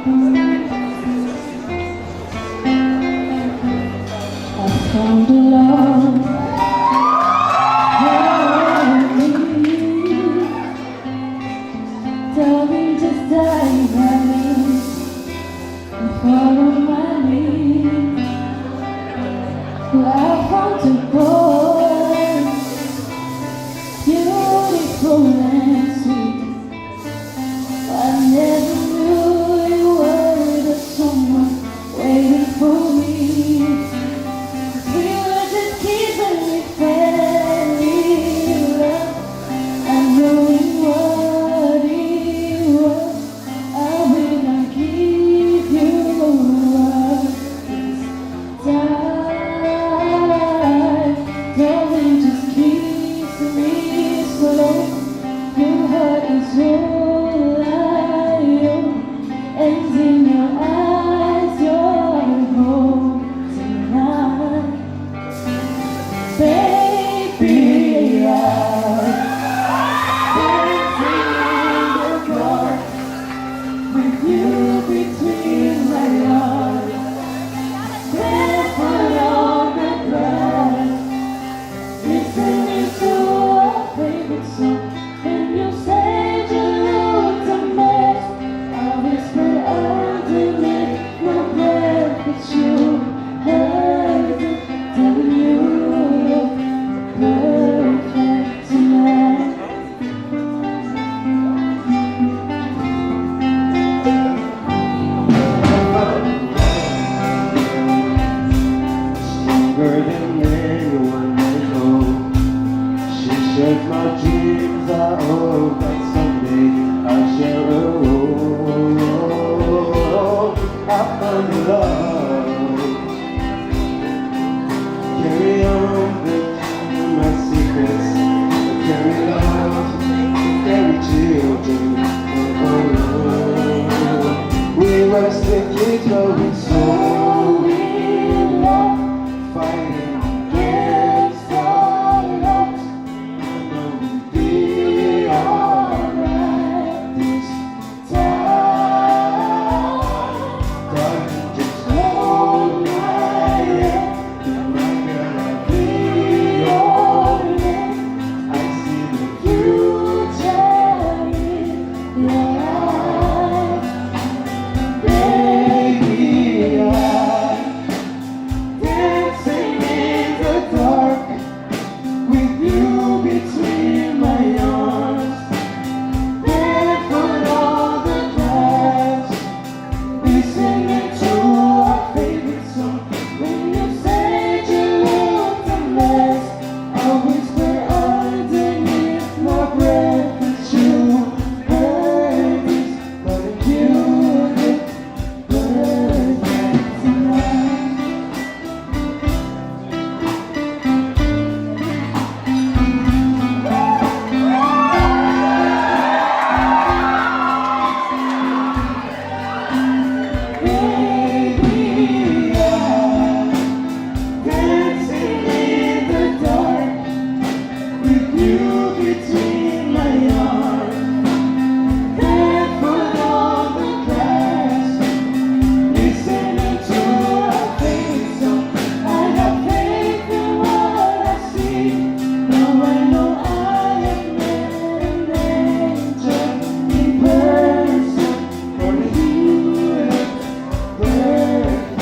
I found a love darling, just dive right in and follow my lead. I found a boy, beautiful and sweet. I never knew you were the someone waiting for me. We were just kids and we fell in love, and knowing what it was, I will not give you up this time. Darling, just kiss me slow. Your heart is all I own, and in your eyes you're home tonight. Baby, I'm dancing in the dark with you between my arms, barefoot on the grass, listening to our favorite song. When you said you looked a mess, I whispered underneath my breath, but you heard it, telling you look perfect tonight. Stronger than anyone I know. She shares my dreams. I hope that someday I'll share her. I found love. Carry on with my secrets. Carry on, carry children. We were still kids, but we so in love, fighting against all odds. We'll be alright this time. Darling, just hold my hand. And my girl, I'll be your man. I see the future in your eyes. Baby, I'm dancing in the dark with you between my arms, barefoot on the grass, listening to our favorite song. When you said you looked a mess, I whispered underneath my breath that you heard this, but you look perfect tonight. Baby, I'm dancing in the dark with you between my arms, barefoot on the grass, listening to our favorite song. I have faith in what I see. Now I know I have met an angel in person. For you look perfect.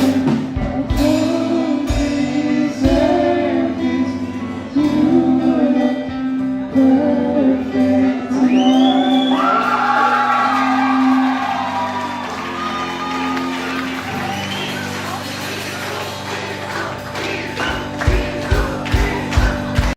I don't deserve this. You look perfect.